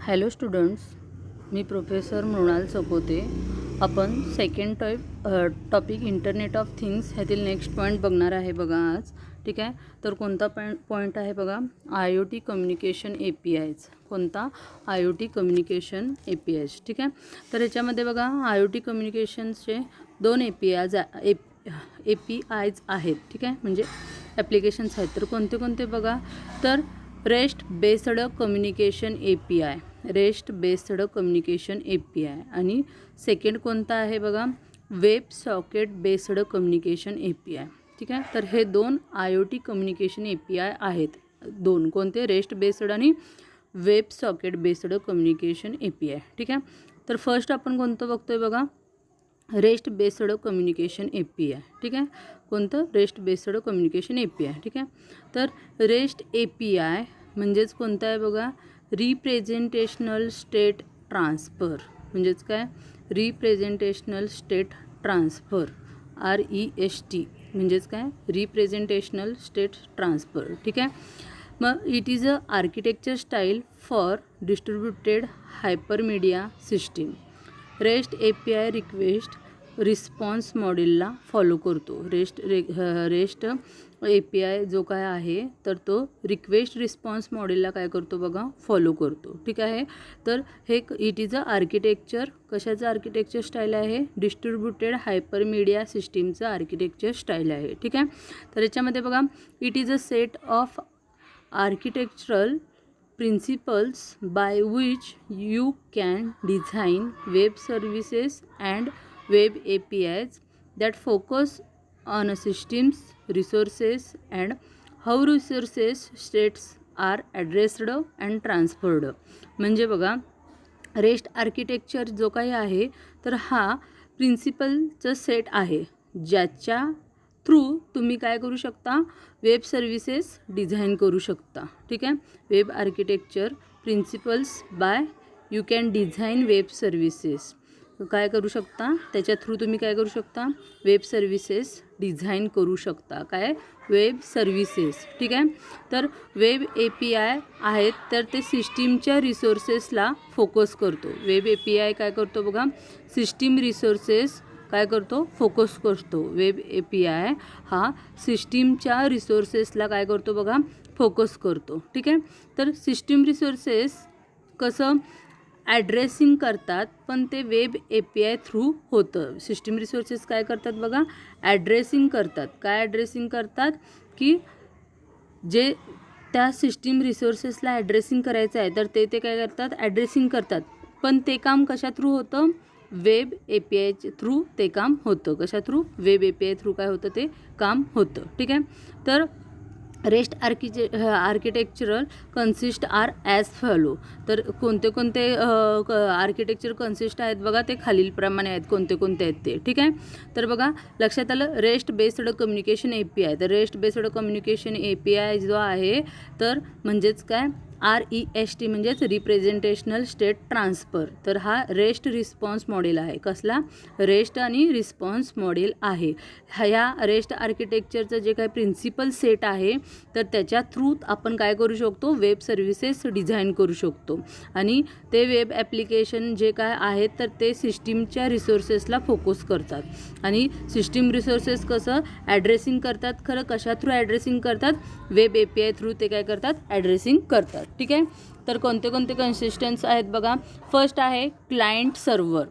Hello students, मी professor Mrinal Chakote. आपण second topic internet of things ह्यातील next point बघणार आहे बघा आज. ठीक आहे, तर कोणता पॉईंट आहे बघा, IoT कम्युनिकेशन APIs. कोणता? IoT communication APIs. ठीक आहे, तर याच्यामध्ये बघा IoT कम्युनिकेशनचे दोन APIs आहेत. ठीक आहे, म्हणजे ॲप्लिकेशन्स आहेत. तर कोणते कोणते बघा, तर rest based communication API, rest based communication API. आणि सेकंड कोणता आहे बघा, web socket based communication API. ठीक आहे, तर हे दोन IoT कम्युनिकेशन API आहेत. दोन कोणते? रेस्ट बेस्ड आणि web socket based communication API. ठीक आहे, तर फर्स्ट आपण कोणतं बघतोय बघा, रेस्ट बेस्ड कम्युनिकेशन API. ठीक आहे, कोणतं? Rest based communication API. ठीक आहे, तर रेस्ट API म्हणजेच कोणतं आहे बघा, रिप्रेझेंटेशनल स्टेट ट्रान्सफर. म्हणजेच काय? Representational state transfer, REST. म्हणजेच काय? Representational state transfer. ठीक आहे, मग it is a architecture style for distributed hypermedia system. Rest API request response मॉडेलला फॉलो करतो. रेस्ट API जो काय आहे तर तो रिक्वेस्ट रिस्पॉन्स मॉडेलला काय करतो बघा, फॉलो करतो. ठीक आहे, तर हे इट इज अ आर्किटेक्चर, कशाचं आर्किटेक्चर स्टाईल आहे? डिस्ट्रीब्युटेड हायपरमीडिया सिस्टीमचं आर्किटेक्चर स्टाईल आहे. ठीक आहे, तर याच्यामध्ये बघा, it is a set of architectural principles by which you can design web services and web APIs that focus on a system's resources and how resources states are addressed and transferred. म्हणजे बघा, rest architecture जो काही आहे तर हा प्रिन्सिपलचा set आहे ज्याच्या through तुम्ही काय करू शकता, वेब सर्व्हिसेस डिझाईन करू शकता. ठीक आहे, web architecture principles by you can design web services. काय करू शकता, त्याच्या थ्रू तुम्ही काय करू शकता, वेब सर्व्हिसेस डिझाईन करू शकता. काय? Web services. ठीक आहे, तर वेब API आहेत तर ते सिस्टीमच्या रिसोर्सेसला फोकस करतो. वेब API काय करतो बघा, सिस्टीम रिसोर्सेस काय करतो, फोकस करतो. वेब API हा सिस्टीमच्या रिसोर्सेसला काय करतो बघा, फोकस करतो. ठीक आहे, तर सिस्टीम रिसोर्सेस कसं ॲड्रेसिंग करतात, पण ते वेब API थ्रू होतं. सिस्टीम रिसोर्सेस काय करतात बघा, ॲड्रेसिंग करतात. काय ॲड्रेसिंग करतात, की जे त्या सिस्टीम रिसोर्सेसला ॲड्रेसिंग करायचं आहे तर ते काय करतात, ॲड्रेसिंग करतात. पण ते काम कशा थ्रू होतं, वेब API थ्रू ते काम होतं. कशा थ्रू? वेब API थ्रू काय होतं, ते काम होतं. ठीक आहे, तर REST architectural consist are as follow. तर कोणते कोणते आर्किटेक्चर कन्सिस्ट आहेत बघा, ते खालीलप्रमाणे आहेत. कोणते कोणते आहेत ते? ठीक आहे, तर बघा लक्षात आलं, रेस्ट बेस्ड कम्युनिकेशन API. तर रेस्ट बेस्ड कम्युनिकेशन API जो आहे तर म्हणजेच काय, REST म्हणजेच रिप्रेझेंटेशनल स्टेट ट्रान्सफर. तर हा रेस्ट रिस्पॉन्स मॉडेल आहे. कसला? रेस्ट आणि रिस्पॉन्स मॉडेल आहे. ह्या रेस्ट आर्किटेक्चरचं जे काही प्रिन्सिपल सेट आहे तर त्याच्या थ्रू आपण काय करू शकतो, वेब सर्व्हिसेस डिझाईन करू शकतो. आणि ते वेब ॲप्लिकेशन जे काय आहेत तर ते सिस्टीमच्या रिसोर्सेसला फोकस करतात. आणि सिस्टीम रिसोर्सेस कसं ॲड्रेसिंग करतात, खरं कशा थ्रू ॲड्रेसिंग करतात, वेब API थ्रू ते काय करतात, ॲड्रेसिंग करतात. ठीक आहे, तर कोणते कोणते कन्सिस्टन्स आहेत बघा. फर्स्ट आहे क्लायंट सर्व्हर.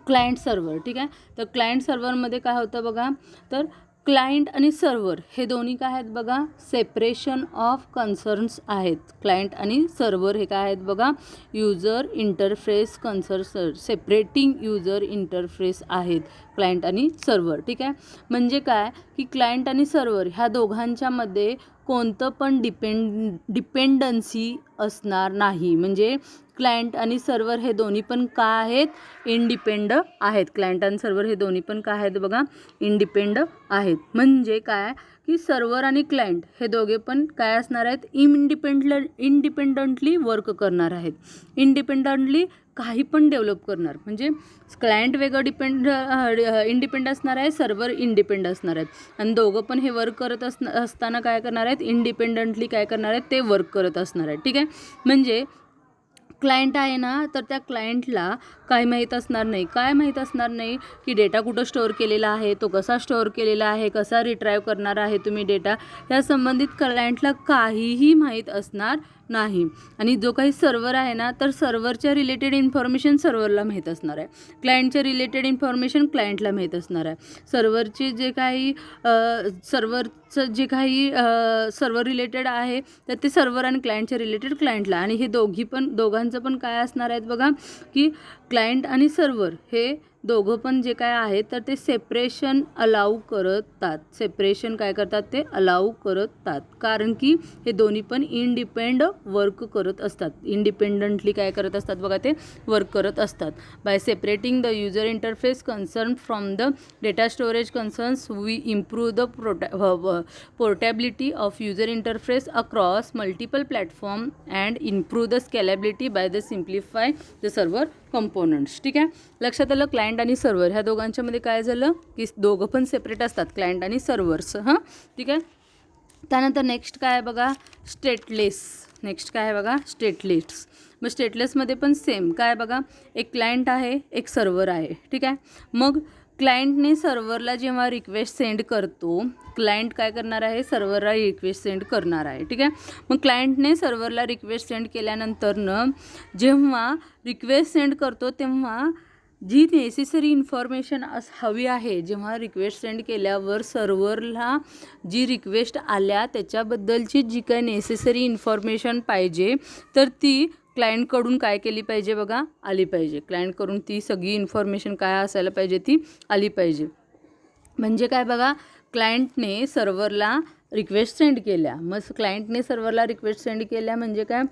Client server. ठीक आहे, तर क्लायंट सर्व्हरमध्ये काय होतं बघा, तर क्लायंट आणि सर्व्हर हे दोन्ही काय आहेत बघा, सेपरेशन ऑफ कन्सर्न्स आहेत. क्लायंट आणि सर्व्हर हे काय आहेत बघा, user interface separating user interface आहेत क्लायंट आणि सर्व्हर. ठीक आहे, म्हणजे काय, की क्लायंट आणि सर्व्हर ह्या दोघांच्यामध्ये कोणतं पण डिपेंडन्सी असणार नाही. म्हणजे क्लायंट आणि सर्व्हर हे दोन्ही पण काय आहेत, इंडिपेंड आहेत. क्लायंट आणि सर्व्हर हे दोन्ही पण काय आहेत बघा, इंडिपेंड आहेत. म्हणजे काय, की सर्व्हर आणि क्लायंट हे दोघे पण काय असणार आहेत, इंडिपेंडंटली वर्क करणार आहेत. इंडिपेंडंटली काही पण डेव्हलप करणार. म्हणजे क्लायंट वेगळं इंडिपेंड असणार आहे, सर्व्हर इंडिपेंड असणार आहेत. आणि दोघं पण हे वर्क करत असताना काय करणार आहेत, इंडिपेंडंटली काय करणार आहेत, ते वर्क करत असणार आहेत. ठीक आहे, म्हणजे क्लायंट आहे ना, तर त्या क्लायंटला काय माहीत असणार नाही. काय माहीत असणार नाही की डेटा कुठं स्टोअर केलेला आहे, तो कसा स्टोअर केलेला आहे, कसा रिट्राईव्ह करणार आहे तुम्ही डेटा, या संबंधित क्लायंटला काहीही माहीत असणार नाही. आणि जो काही सर्व्हर आहे ना, तर सर्व्हरच्या रिलेटेड इन्फॉर्मेशन सर्व्हरला माहीत असणार आहे, क्लायंटच्या रिलेटेड इन्फॉर्मेशन क्लायंटला माहीत असणार आहे. सर्व्हरचे जे काही सर्व्हरचं जे काही सर्व्हर रिलेटेड आहे, तर ते सर्व्हर आणि क्लायंटच्या रिलेटेड क्लायंटला. आणि हे दोघांचं पण काय असणार आहेत बघा, की क्लायंट आणि सर्व्हर हे दोघं पण जे काय आहे तर ते सेपरेशन अलाऊ करतात. सेपरेशन काय करतात, ते अलाऊ करतात, कारण की हे दोन्ही पण वर्क करत असतात. इंडिपेंडंटली काय करत असतात बघा, ते वर्क करत असतात. By separating the user interface concern from the data storage concerns we improve the portability of user interface across multiple platform and improve the scalability by the simplify the server components. ठीक आहे, लक्षात आलं. Client आणि server ह्या दोघांच्यामध्ये काय झालं की दोघं पण सेपरेट असतात, क्लायंट आणि सर्व्हर्स. ठीक आहे. त्यानंतर नेक्स्ट काय आहे बघा, स्टेटलेस. नेक्स्ट काय आहे बघा, स्टेटलेस. मग स्टेटलेसमध्ये पण सेम काय बघा, एक क्लायंट आहे, एक सर्व्हर आहे. ठीक आहे. मग क्लायंटने सर्व्हरला जेव्हा रिक्वेस्ट सेंड करतो, क्लायंट काय करणार आहे, सर्व्हरला रिक्वेस्ट सेंड करणार आहे. ठीक आहे. मग क्लायंटने सर्व्हरला रिक्वेस्ट सेंड केल्यानंतरनं जेव्हा रिक्वेस्ट सेंड करतो तेव्हा जी नेसेसरी इन्फॉर्मेशन हवी आहे, जेव्हा रिक्वेस्ट सेंड केल्यावर सर्व्हरला जी रिक्वेस्ट आल्या त्याच्याबद्दलची जी काही नेसेसरी इन्फॉर्मेशन पाहिजे तर ती क्लायंटकडून काय केली पाहिजे बघा, आली पाहिजे. क्लायंटकडून ती सगळी इन्फॉर्मेशन काय असायला पाहिजे, ती आली पाहिजे. म्हणजे काय बघा, क्लायंटने सर्व्हरला रिक्वेस्ट सेंड केल्या, मग क्लायंटने सर्व्हरला रिक्वेस्ट सेंड केल्या म्हणजे काय,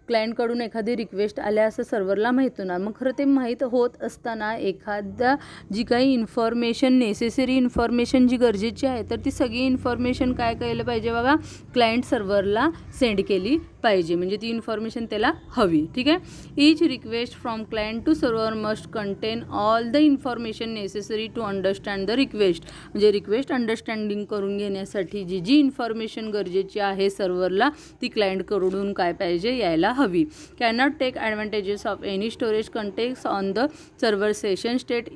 क्लायंटकडून एखादी रिक्वेस्ट आल्या असं सर्व्हरला माहीत होणार. मग खरं ते माहीत होत असताना एखाद्या जी काही इन्फॉर्मेशन, नेसेसरी इन्फॉर्मेशन जी गरजेची आहे, तर ती सगळी इन्फॉर्मेशन काय केलं पाहिजे बघा, क्लायंट सर्व्हरला सेंड केली पाहिजे. म्हणजे ती इन्फॉर्मेशन त्याला हवी. ठीक आहे. Each request from client to server must contain all the information necessary to understand the request. म्हणजे रिक्वेस्ट अंडरस्टँडिंग करून घेण्यासाठी जी इन्फॉर्मेशन गरजेची आहे सर्व्हरला, ती क्लायंटकडून काय पाहिजे, यायला हवी. Cannot take advantages of any storage context on the server session state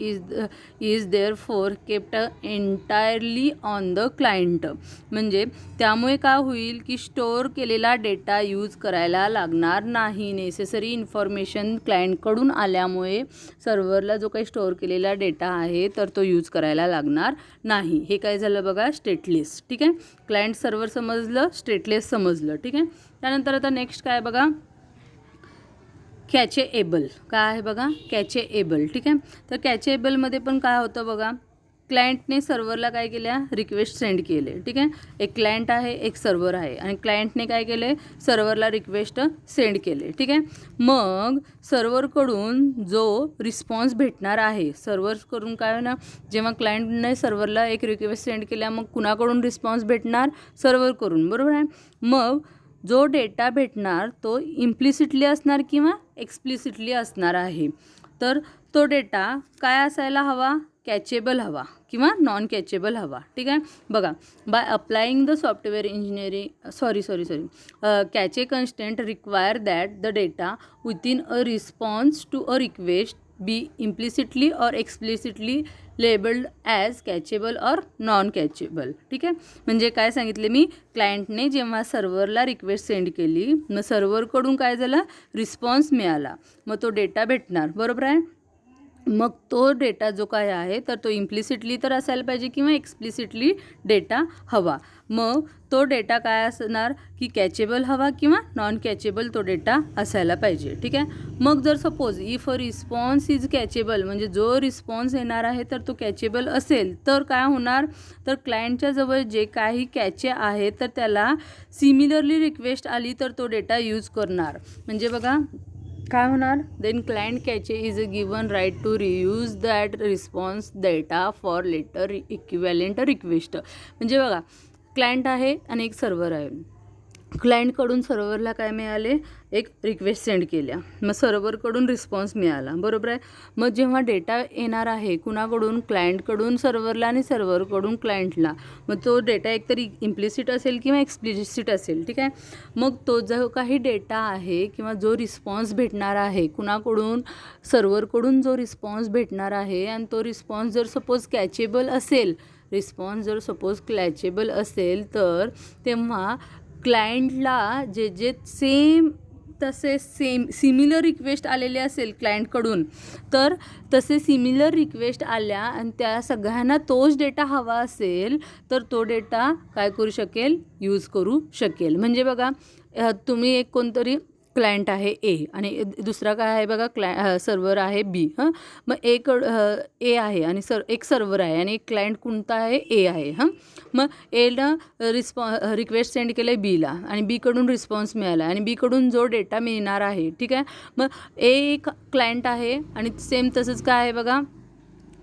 is therefore kept entirely on the client. म्हणजे त्यामुळे काय होईल की स्टोअर केलेला डेटा यूज करायला लागणार नाही. नेसेसरी इन्फॉर्मेशन क्लायंटकडून आल्यामुळे सर्व्हरला जो काही स्टोअर केलेला डेटा आहे तर तो यूज करायला लागणार नाही. हे काय झालं बघा, स्टेटलेस. ठीक आहे. क्लायंट सर्व्हर समजलं, स्टेटलेस समजलं. ठीक आहे. त्यानंतर आता नेक्स्ट काय बघा, कॅचेएबल. काय आहे बघा, कॅचेएबल. ठीक आहे. तर कॅचेएबलमध्ये पण काय होतं बघा, क्लायंटने सर्व्हरला काय केल्या, रिक्वेस्ट सेंड केले. ठीक आहे. एक क्लायंट आहे, एक सर्व्हर आहे, आणि क्लायंटने काय केले, सर्व्हरला रिक्वेस्ट सेंड केले. ठीक आहे. मग सर्व्हरकडून जो रिस्पॉन्स भेटणार आहे, सर्व्हरकडून काय ना, जेव्हा क्लायंटने सर्व्हरला एक रिक्वेस्ट सेंड केल्या, मग कुणाकडून रिस्पॉन्स भेटणार, सर्व्हरकडून, बरोबर आहे. मग जो डेटा भेटणार तो इम्प्लिसिटली असणार किंवा एक्सप्लिसिटली असणार आहे. तर तो डेटा काय असायला हवा, कॅचेबल हवा किंवा नॉन कॅचेबल हवा. ठीक आहे. बघा, by applying the software engineering cache constant require that the data within a response to a request be implicitly or explicitly labelled as cacheable or non कॅचेबल. ठीक आहे. म्हणजे काय सांगितले मी, क्लायंटने जेव्हा सर्व्हरला रिक्वेस्ट सेंड केली, मग सर्व्हरकडून काय झालं, रिस्पॉन्स मिळाला, मग तो डेटा भेटणार, बरोबर आहे. मग तो डेटा जो काय आहे तर तो इम्प्लिसिटली तर असायला पाहिजे किंवा एक्सप्लिसिटली डेटा हवा. मग तो डेटा काय असणार की कॅचेबल हवा किंवा नॉन कॅचेबल तो डेटा असायला पाहिजे. ठीक आहे. मग जर suppose if a response is cacheable, म्हणजे जो रिस्पॉन्स येणार आहे तर तो कॅचेबल असेल, तर काय होणार, तर क्लायंटच्या जवळ जे काही कॅचे आहे तर त्याला सिमिलरली रिक्वेस्ट आली तर तो डेटा यूज करणार. म्हणजे बघा काय होणार, then client cache is a given right to reuse that response data for later equivalent request. म्हणजे बघा, क्लायंट आहे आणि एक सर्व्हर आहे. क्लायंटकडून सर्व्हरला काय मिळाले, एक रिक्वेस्ट सेंड केल्या, मग सर्व्हरकडून रिस्पॉन्स मिळाला, बरोबर आहे. मग जेव्हा डेटा येणार आहे कुणाकडून, क्लायंटकडून सर्व्हरला आणि सर्व्हरकडून क्लायंटला, मग तो डेटा एकतरी इम्प्लिसिट असेल किंवा एक्सप्लिसिट असेल, ठीक आहे. मग तो जो काही डेटा आहे किंवा जो रिस्पॉन्स भेटणार आहे कुणाकडून, सर्व्हरकडून जो रिस्पॉन्स भेटणार आहे आणि तो रिस्पॉन्स जर सपोज कॅचेबल असेल, तर तेव्हा क्लायंटला जे सिमिलर रिक्वेस्ट आलेले असेल क्लायंटकडून, तर तसे सिमिलर रिक्वेस्ट आल्या आणि त्या सगळ्यांना तोच डेटा हवा असेल तर तो डेटा काय करू शकेल, यूज करू शकेल. म्हणजे बघा, तुम्ही एक कोणतरी क्लायंट आहे ए आणि दुसरा काय आहे बघा, सर्व्हर आहे बी. मग ए आहे आणि एक सर्व्हर आहे आणि एक क्लायंट कोणता आहे, ए आहे. मग एनं रिक्वेस्ट सेंड केलं आहे बीला आणि बीकडून रिस्पॉन्स मिळाला आणि बीकडून जो डेटा मिळणार आहे, ठीक आहे. मग एक क्लायंट आहे आणि सेम तसंच काय आहे बघा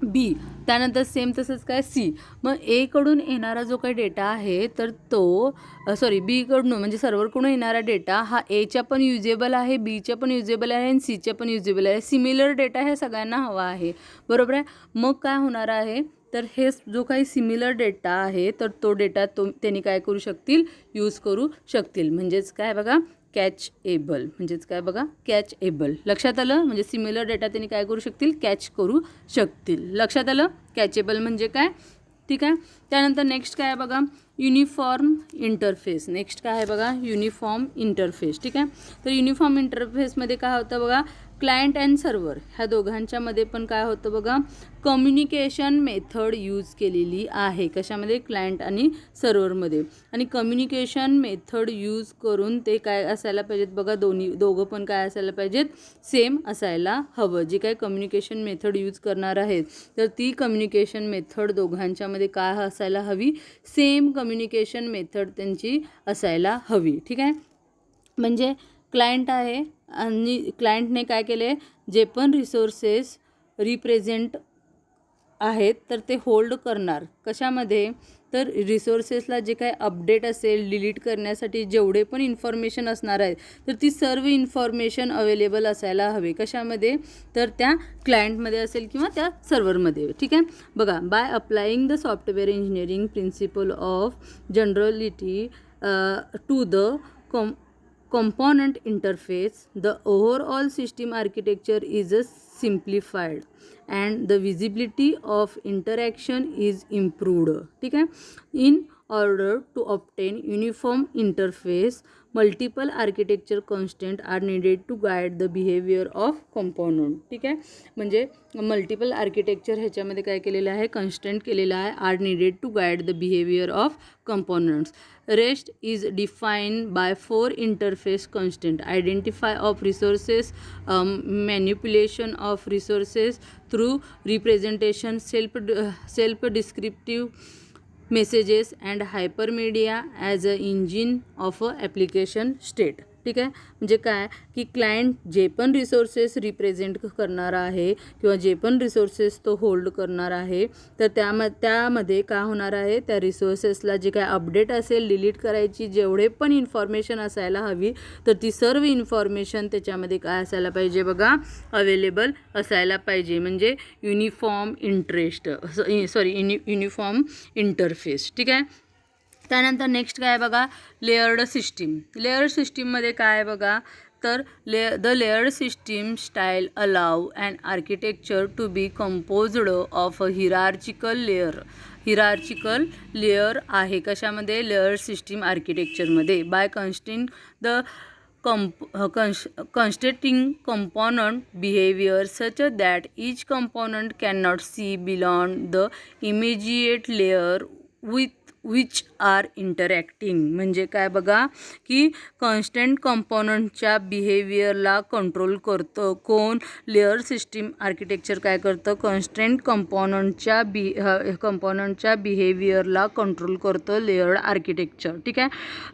बी, त्यानंतर सेम तसंच काय सी. मग एकडून येणारा जो काही डेटा आहे तर तो बीकडून म्हणजे सर्व्हरकडून येणारा डेटा हा एच्या पण युजेबल आहे, बीच्या पण युजेबल आहे आणि सीच्या पण युजेबल आहे. सिमिलर डेटा हे सगळ्यांना हवा आहे, बरोबर आहे. मग काय होणार आहे, तर हे जो काही सिमिलर डेटा आहे तर तो डेटा त्यांनी काय करू शकतील, यूज करू शकतील. म्हणजेच काय बघा, कॅचएबल. म्हणजेच काय बघा, कॅचएबल. लक्षात आलं, म्हणजे सिमिलर डेटा त्यांनी काय करू शकतील, कॅच करू शकतील. लक्षात आलं, कॅचेबल म्हणजे काय, ठीक आहे. त्यानंतर नेक्स्ट काय आहे बघा, युनिफॉर्म इंटरफेस. नेक्स्ट काय आहे बघा, युनिफॉर्म इंटरफेस, ठीक आहे. तर युनिफॉर्म इंटरफेसमध्ये काय होतं बघा, क्लायंट अँड सर्व्हर ह्या दोघांच्यामध्ये पण काय होतं बघा, कम्युनिकेशन मेथड यूज केलेली आहे. कशामध्ये, क्लायंट आणि सर्व्हरमध्ये. आणि कम्युनिकेशन मेथड यूज करून ते काय असायला पाहिजेत बघा, दोघं पण काय असायला पाहिजेत, सेम असायला हवं. जे काय कम्युनिकेशन मेथड यूज करणार आहेत तर ती कम्युनिकेशन मेथड दोघांच्यामध्ये काय असायला हवी, सेम कम्युनिकेशन मेथड त्यांची असायला हवी, ठीक आहे. म्हणजे क्लायंट आहे आणि क्लायंटने काय केले, जे पण रिसोर्सेस रिप्रेझेंट आहेत तर ते होल्ड करणार. कशामध्ये, तर रिसोर्सेसला जे काही अपडेट असेल, डिलीट करण्यासाठी जेवढे पण इन्फॉर्मेशन असणार आहे तर ती सर्व इन्फॉर्मेशन अवेलेबल असायला हवे. कशामध्ये, तर त्या क्लायंटमध्ये असेल किंवा त्या सर्व्हरमध्ये, ठीक आहे. बघा, by applying the software engineering principle of generality to the component interface, the overall system architecture is simplified and the visibility of interaction is improved, ठीक है. In order to obtain uniform interface, multiple architecture constraints are needed to guide the behavior of component, ठीक आहे. म्हणजे multiple architecture ह्याच्यामध्ये काय केलेलं आहे, constraint केलेलं आहे, are needed to guide the behaviour of components. REST is defined by 4 interface constraints: identify of resources, manipulation of resources through representation, self-descriptive messages, and hypermedia as a engine of a application state, ठीक आहे. म्हणजे काय की client जे पण resources represent करणार आहे किंवा जे पण रिसोर्सेस तो होल्ड करणार आहे तर त्यामध्ये काय होणार आहे, त्या रिसोर्सेसला जे काय अपडेट असेल, डिलीट करायची जेवढे पण इन्फॉर्मेशन असायला हवी तर ती सर्व इन्फॉर्मेशन त्याच्यामध्ये काय असायला पाहिजे बघा, अवेलेबल असायला पाहिजे. म्हणजे युनिफॉर्म युनिफॉर्म इंटरफेस, ठीक आहे. त्यानंतर नेक्स्ट काय आहे बघा, लेयर्ड सिस्टीम. लेयर्ड सिस्टीममध्ये काय आहे बघा, तर the layered system style allow and architecture to be composed of a hierarchical layer आहे. कशामध्ये, लेयर्ड सिस्टीम आर्किटेक्चरमध्ये. By constraint the constituting component behavior such that each component cannot see beyond the immediate layer with which are interacting. म्हणजे काय बघा की constant कंपोनंटच्या बिहेवियरला control करतं कोण, layer system architecture काय करतं, कॉन्स्टंट कंपोनंटच्या बिहेवियरला कंट्रोल करतं लेअर्ड आर्किटेक्चर, ठीक आहे.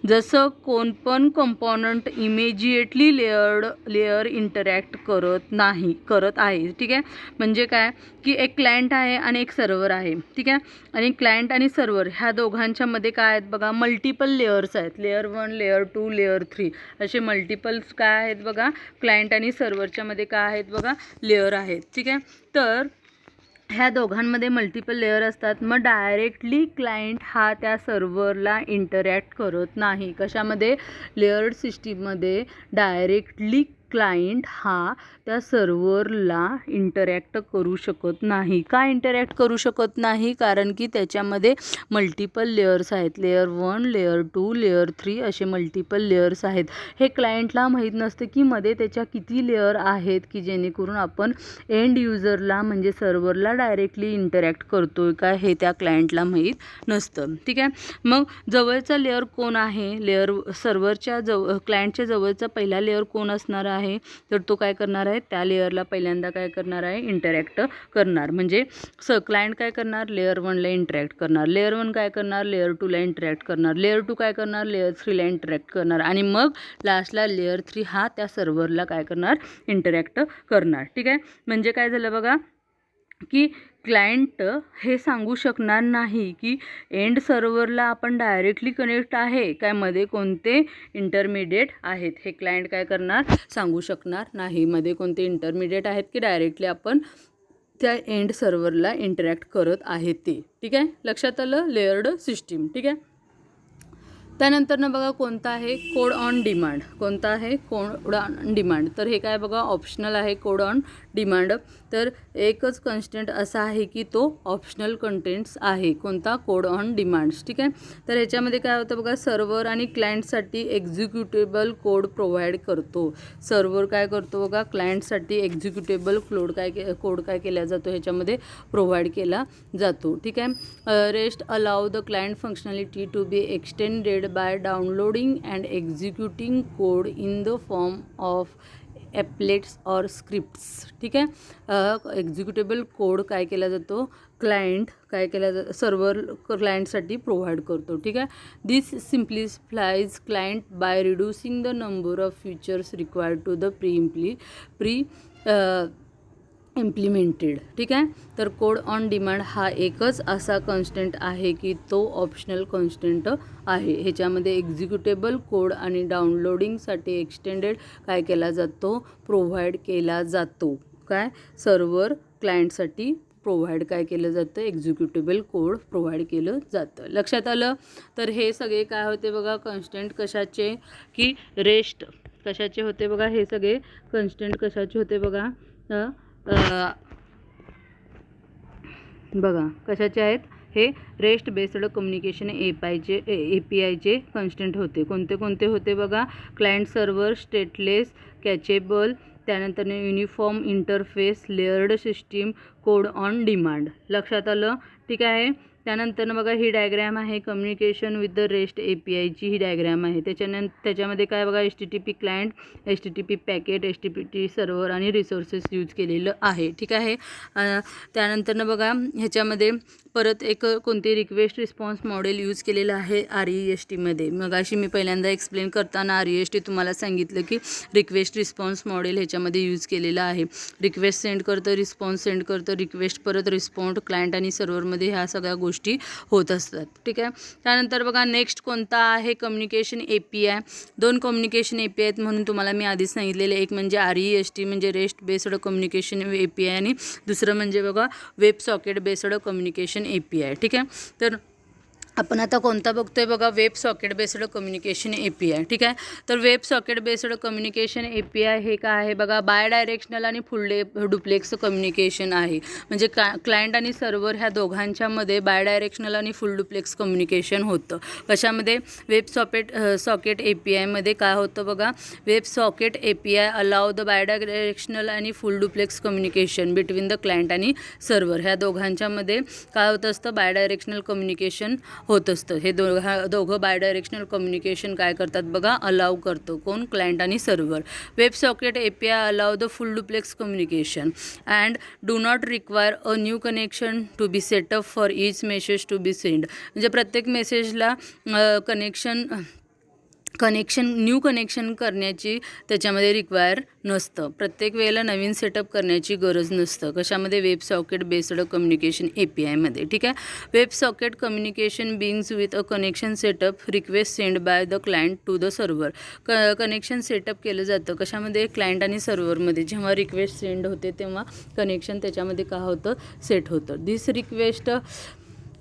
जसं कोण पण कंपोनंट इमिजिएटली लेअर इंटरॅक्ट करत आहे, ठीक आहे. म्हणजे काय की एक क्लायंट आहे आणि एक सर्व्हर आहे, ठीक आहे. आणि क्लायंट आणि सर्व्हर ह्या दोघांना दोघांच्या मध्ये काय आहेत बघा, मल्टिपल लेयर्स आहेत. लेयर 1, लेयर 2, लेयर 3 असे मल्टिपल्स काय आहेत बघा, क्लायंट आणि सर्व्हरच्या मध्ये काय आहेत बघा, लेयर आहेत. ठीक आहे, तर ह्या दोघांमध्ये मल्टिपल लेयर असतात. मग डायरेक्टली क्लायंट हा त्या सर्व्हरला इंटरॅक्ट करत नाही. कशामध्ये, लेयर्ड सिस्टीममध्ये डायरेक्टली क्लायंट हा त्या सर्व्हरला इंटरॅक्ट करू शकत नाही. का इंटरॅक्ट करू शकत नाही, कारण की त्याच्यामध्ये मल्टिपल लेयर्स आहेत. लेयर 1, लेयर 2, लेयर 3 असे मल्टिपल लेयर्स आहेत. हे क्लायंटला माहीत नसतं की मध्ये त्याच्या किती लेयर आहेत, की जेणेकरून आपण एंड युजरला म्हणजे सर्व्हरला डायरेक्टली इंटरॅक्ट करतोय का हे त्या क्लायंटला माहीत नसतं. ठीक आहे, मग जवळचा लेयर कोण आहे, लेयर सर्व्हरच्या क्लायंटच्या जवळचा पहिला लेयर कोण असणार आहे, तर तो काय करणार आहे, त्या लेयरला पहिल्यांदा काय करणार आहे, इंटरॅक्ट करणार. म्हणजे क्लायंट काय करणार, लेयर 1ला इंटरॅक्ट करणार, लेयर 1 काय करणार, लेयर 2ला इंटरॅक्ट करणार, लेयर 2 काय करणार, लेयर 3ला इंटरॅक्ट करणार आणि मग लास्टला लेयर 3 हा त्या सर्व्हरला काय करणार, इंटरॅक्ट करणार. ठीक आहे, म्हणजे काय झालं बघा, की क्लायंट हे सांगू शकणार नाही की एंड सर्व्हरला आपण डायरेक्टली कनेक्ट आहे काय, मध्ये कोणते इंटरमिडिएट आहेत, हे क्लायंट काय करणार, सांगू शकणार नाही. मध्ये कोणते इंटरमिडिएट आहेत की डायरेक्टली आपण त्या एंड सर्व्हरला इंटरॅक्ट करत आहे ते. ठीक आहे, लक्षात आलं, लेयर्ड सिस्टीम. ठीक आहे, त्यानंतर ना बघा कोणता आहे, कोड ऑन डिमांड. कोणता आहे, कोड ऑन डिमांड. तर हे काय बघा, ऑप्शनल आहे कोड ऑन डिमांड. तर एकच कन्स्टेंट असा आहे की तो ऑप्शनल कंटेंट्स आहे. कोणता, कोड ऑन डिमांड्स. ठीक आहे, तर ह्याच्यामध्ये काय होतं बघा, सर्व्हर आणि क्लायंटसाठी एक्झिक्युटेबल कोड प्रोव्हाइड करतो. सर्व्हर काय करतो बघा, क्लायंटसाठी एक्झिक्युटेबल कोड काय केला जातो, ह्याच्यामध्ये प्रोव्हाइड केला जातो. ठीक आहे, REST allow the client functionality to be extended by downloading and executing code in the form of applets or scripts. ठीक आहे, एक्झिक्युटेबल कोड काय केला जातो, क्लायंट काय केला जातो, सर्व्हर क्लायंटसाठी प्रोव्हाइड करतो. ठीक आहे, this simplifies client by reducing the number of features required to the pre implemented. ठीक आहे, तर कोड ऑन डिमांड हा एकच असा कन्स्टेंट आहे की तो ऑप्शनल कन्स्टेंट आहे. ह्याच्यामध्ये एक्झिक्युटेबल कोड आणि डाउनलोडिंगसाठी एक्सटेंडेड काय केला जातो, प्रोव्हाइड केला जातो. काय, सर्व्हर क्लायंटसाठी प्रोव्हाइड काय केलं जातं, एक्झिक्युटेबल कोड प्रोव्हाइड केलं जातं. लक्षात आलं. तर हे सगळे काय होते बघा, कन्स्टेंट कशाचे, की रेस्ट कशाचे होते बघा, हे सगळे कन्स्टेंट कशाचे होते बघा, बघा कशाचे आहेत, हे रेस्ट बेस्ड कम्युनिकेशन APIचे कन्स्टेंट होते. कोणते कोणते होते बघा, क्लायंट सर्व्हर, स्टेटलेस, कॅचेबल, त्यानंतर uniform interface, layered system, code on demand. लक्षात आलं. ठीक आहे, त्यानंतर बघा ही डायग्रॅम आहे कम्युनिकेशन विथ द रेस्ट APIची ही डायग्रॅम आहे. त्याच्यामध्ये काय बघा, HTTP client, HTTP packet, HTTP server आणि रिसोर्सेस यूज केलेलं आहे. ठीक आहे, त्यानंतर बघा ह्याच्यामध्ये परत एक कोणते रिक्वेस्ट रिस्पॉन्स मॉडेल यूज केलेलं आहे RESTमध्ये. मग अशी मी पहिल्यांदा एक्सप्लेन करताना REST तुम्हाला सांगितलं की रिक्वेस्ट रिस्पॉन्स मॉडेल ह्याच्यामध्ये यूज केलेलं आहे. रिक्वेस्ट सेंड करतं, रिस्पॉन्स सेंड करतं, रिक्वेस्ट परत रिस्पॉन्ड, क्लायंट आणि सर्व्हरमध्ये ह्या सगळ्या गोष्टी होत असतात. ठीक आहे, त्यानंतर बघा नेक्स्ट कोणता आहे, कम्युनिकेशन API. दोन कम्युनिकेशन API आहेत म्हणून तुम्हाला मी आधीच सांगितलेलं. एक म्हणजे REST म्हणजे रेस्ट बेस्ड कम्युनिकेशन API आणि दुसरं म्हणजे बघा web socket based communication API. ठीक आहे, तर आपण आता कोणता बघतोय बघा, web socket based communication API. ठीक आहे, तर web socket based communication API हे काय आहे बघा, बाय डायरेक्शनल आणि फुल डुप्लेक्स कम्युनिकेशन आहे. म्हणजे क्लायंट आणि सर्व्हर ह्या दोघांच्यामध्ये बाय डायरेक्शनल आणि फुल डुप्लेक्स कम्युनिकेशन होतं. कशामध्ये, वेब सॉकेट APIमध्ये काय होतं बघा, web socket API allow the bidirectional आणि full duplex communication between the client आणि सर्व्हर. ह्या दोघांच्यामध्ये काय होत असतं, बाय डायरेक्शनल कम्युनिकेशन होत असतं. हे दोघं बाय डायरेक्शनल कम्युनिकेशन काय करतात बघा, अलाउ करतो. कोण, क्लायंट आणि server. Web socket API allow the full duplex communication and do not require a new connection to be setup for each message to be send. म्हणजे प्रत्येक मेसेजला कनेक्शन न्यू कनेक्शन करण्याची त्याच्यामध्ये रिक्वायर नसतं. प्रत्येक वेळेला नवीन सेटअप करण्याची गरज नसतं. कशामध्ये? वेब सॉकेट बेस्ड कम्युनिकेशन APIमध्ये. ठीक आहे. Web socket communication begins with a connection setup request send by the client to the server. Connection setup केलं जातं कशामध्ये? क्लायंट आणि सर्व्हरमध्ये. जेव्हा रिक्वेस्ट सेंड होते तेव्हा कनेक्शन त्याच्यामध्ये काय होतं? सेट होतं. This request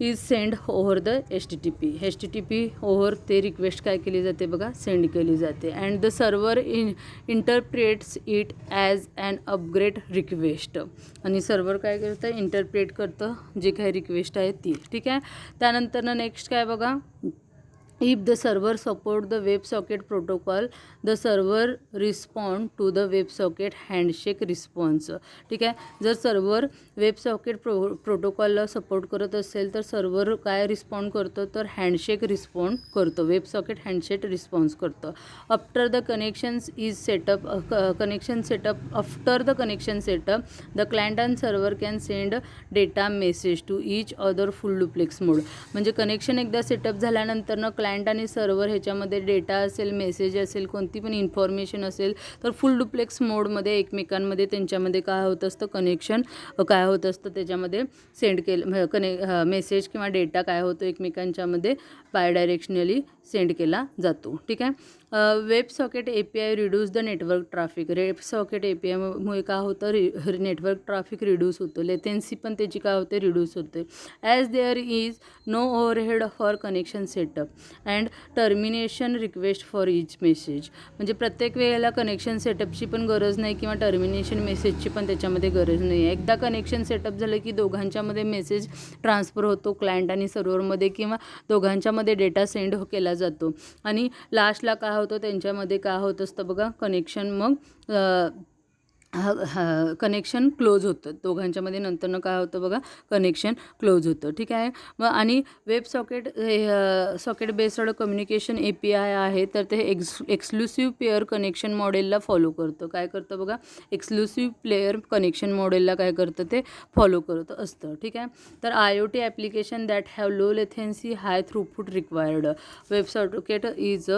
is send over the HTTP over ते रिक्वेस्ट काय केली जाते बघा? सेंड केली जाते. And the server interprets it as an upgrade request. आणि सर्व्हर काय करतं? इंटरप्रेट करतं जे काही रिक्वेस्ट आहे ती. ठीक आहे. त्यानंतर नेक्स्ट काय बघा? If the server support the WebSocket protocol, the server respond to the WebSocket handshake response. ठीक आहे. जर सर्व्हर WebSocket प्रोटोकॉलला सपोर्ट करत असेल तर सर्व्हर काय रिस्पॉन्ड करतो? तर हँडशेक रिस्पॉन्ड करतो. WebSocket हँडशेक रिस्पॉन्स करतो. After the connection setup after the connection setup the client and server can send data message to each other full duplex mode. म्हणजे connection एकदा सेटअप झाल्यानंतर client आणि server ह्याच्यामध्ये data असेल, message असेल, कोणती पण इन्फॉर्मेशन असेल तर फुल डुप्लेक्स मोडमध्ये एकमेकांमध्ये त्यांच्यामध्ये काय होत असतं? कनेक्शन काय होत असतं? त्याच्यामध्ये सेंड केलं मेसेज किंवा डेटा काय होतो? एकमेकांच्यामध्ये बायडायरेक्शनली सेंड केला जातो. ठीक आहे. Web socket API reduce the network traffic. Web socket APIमुळे काय होतं? नेटवर्क ट्रॅफिक रिड्यूस होतं. लेटेन्सी पण त्याची काय होते? रिड्यूस होते. As there is no overhead for connection setup and termination request for each message. म्हणजे प्रत्येक वेळेला कनेक्शन सेटअपची पण गरज नाही किंवा टर्मिनेशन मेसेजची पण त्याच्यामध्ये गरज नाही आहे. एकदा कनेक्शन सेटअप झालं की दोघांच्यामध्ये मेसेज ट्रान्सफर होतो क्लायंट आणि सर्व्हरमध्ये किंवा दोघांच्यामध्ये डेटा सेंड केला जातो. आणि लास्टला काय होतं? त्यांच्यामध्ये काय होत असतं बघा? कनेक्शन मग कनेक्शन क्लोज होतं दोघांच्यामध्ये. नंतरनं काय होतं बघा? कनेक्शन क्लोज होतं. ठीक आहे. मग आणि web socket based communication API आहे तर ते एक्सक्लुसिव्ह पेअर कनेक्शन मॉडेलला फॉलो करतं. काय करतं बघा? एक्सक्लुसिव्ह प्लेअर कनेक्शन मॉडेलला काय करतं? ते फॉलो करत असतं. ठीक आहे. तर IoT application that have low latency high throughput required. Web socket is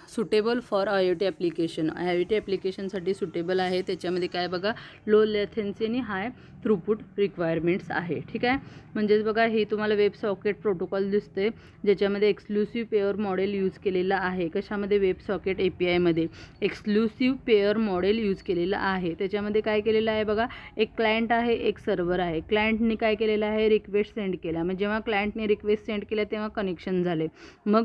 suitable for IoT application. IoT ॲप्लिकेशनसाठी सुटेबल आहे. त्याच्यामध्ये काय बघा? लो लेथन्सी आणि हाय थ्रूपुट रिक्वायरमेंट्स आहे. ठीक आहे. म्हणजेच बघा हे तुम्हाला वेब सॉकेट प्रोटोकॉल दिसते ज्याच्यामध्ये एक्सक्लुसिव्ह पेअर मॉडेल यूज केलेला आहे. कशामध्ये? वेब सॉकेट APIमध्ये एक्सक्लुसिव्ह पेअर मॉडेल यूज केलेलं आहे. त्याच्यामध्ये काय केलेलं आहे बघा? एक क्लायंट आहे, एक सर्व्हर आहे. क्लायंटने काय केलेलं आहे? रिक्वेस्ट सेंड केला. मग जेव्हा क्लायंटने रिक्वेस्ट सेंड केला तेव्हा कनेक्शन झाले. मग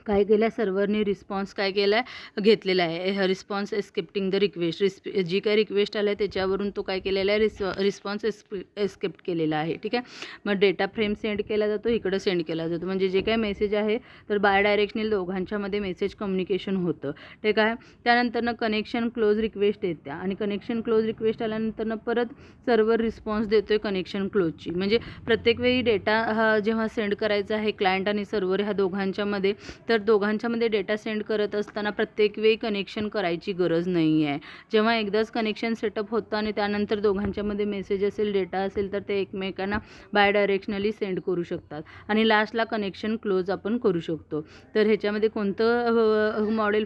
काय केलं? सर्व्हरने रिस्पॉन्स काय केला आहे? घेतलेला आहे. Response accepting the request. जी काही रिक्वेस्ट आला आहे त्याच्यावरून तो काय केलेला आहे? रिस्पॉन्स एस्केप्ट केलेला आहे. ठीक आहे. मग डेटा फ्रेम सेंड केला जातो, इकडं सेंड केला जातो. म्हणजे जे काही मेसेज आहे तर बायडायरेक्शनल दोघांच्यामध्ये मेसेज कम्युनिकेशन होतं. ठीक आहे. त्यानंतरनं कनेक्शन क्लोज रिक्वेस्ट येत्या आणि कनेक्शन क्लोज रिक्वेस्ट आल्यानंतरनं परत सर्व्हर रिस्पॉन्स देतोय कनेक्शन क्लोजची. म्हणजे प्रत्येक वेळी डेटा हा जेव्हा सेंड करायचा आहे क्लायंट आणि सर्व्हर ह्या दोघांच्यामध्ये तर दोघांच्यामध्ये डेटा सेंड करत असताना प्रत्येक वेळी कनेक्शन करायची गरज नाही आहे. जेव्हा एकदाच कनेक्शन सेटअप होतं आणि त्यानंतर दोघांच्यामध्ये मेसेज असेल, डेटा असेल तर ते एकमेकांना बायडायरेक्शनली सेंड करू शकतात आणि लास्टला कनेक्शन क्लोज आपण करू शकतो. तर ह्याच्यामध्ये कोणतं मॉडेल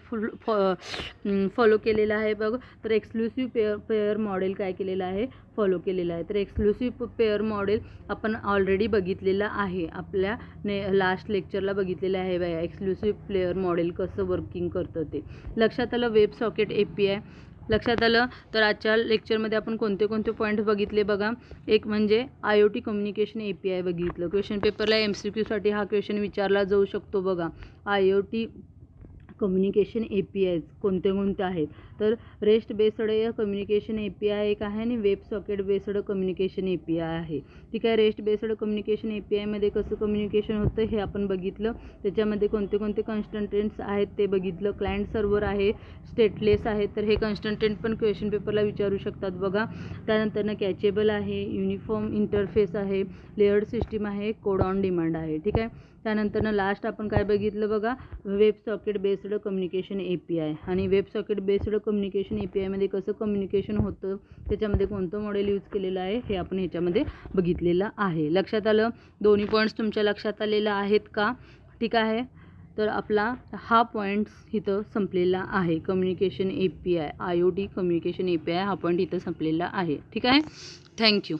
फॉलो केलेलं आहे बघ? तर एक्सक्लुसिव्ह पेअर मॉडेल काय केलेलं आहे? फॉलो केलेलं आहे. तर एक्सक्लुसिव्ह पेअर मॉडेल आपण ऑलरेडी बघितलेलं आहे. आपल्या लास्ट लेक्चरला बघितलेलं आहे बघा एक्सक्लुसिव्ह प्लेअर मॉडेल कसं वर्किंग करतं ते. लक्षात आलं? वेब सॉकेट API लक्षात आलं? तर आजच्या लेक्चरमध्ये आपण कोणते कोणते पॉईंट बघितले बघा? एक म्हणजे IoT कम्युनिकेशन API बघितलं. क्वेश्चन पेपरला MCQसाठी हा क्वेश्चन विचारला जाऊ शकतो बघा. IoT कम्युनिकेशन APIs कोणते कोणते आहेत? तर रेस्ट बेस्ड कम्युनिकेशन API एक आहे आणि web socket based communication API आहे. ठीक आहे. रेस्ट बेस्ड कम्युनिकेशन APIमध्ये कसं कम्युनिकेशन होतं हे आपण बघितलं. त्याच्यामध्ये कोणते कोणते कन्स्टंटेंट्स आहेत ते बघितलं. क्लायंट सर्व्हर आहे, स्टेटलेस आहे, तर हे कन्स्टंटेंट पण क्वेश्चन पेपरला विचारू शकतात बघा. त्यानंतरनं कॅचेबल आहे, युनिफॉर्म इंटरफेस आहे, लेअर्ड सिस्टीम आहे, कोड ऑन डिमांड आहे. ठीक आहे. त्यानंतरनं लास्ट आपण काय बघितलं बघा? Web socket based communication API आणि वेब सॉकेट बेस्ड कम्युनिकेशन APIमध्ये कसं कम्युनिकेशन होतं, त्याच्यामध्ये कोणतं मॉडेल यूज केलेलं आहे हे आपण ह्याच्यामध्ये बघितलेलं आहे. लक्षात आलं? दोन्ही पॉईंट्स तुमच्या लक्षात आलेलं आहेत का? ठीक आहे. तर आपला हा पॉईंट्स इथं संपलेला आहे. Communication API, IoT communication API हा पॉईंट इथं संपलेला आहे. ठीक आहे. थँक्यू.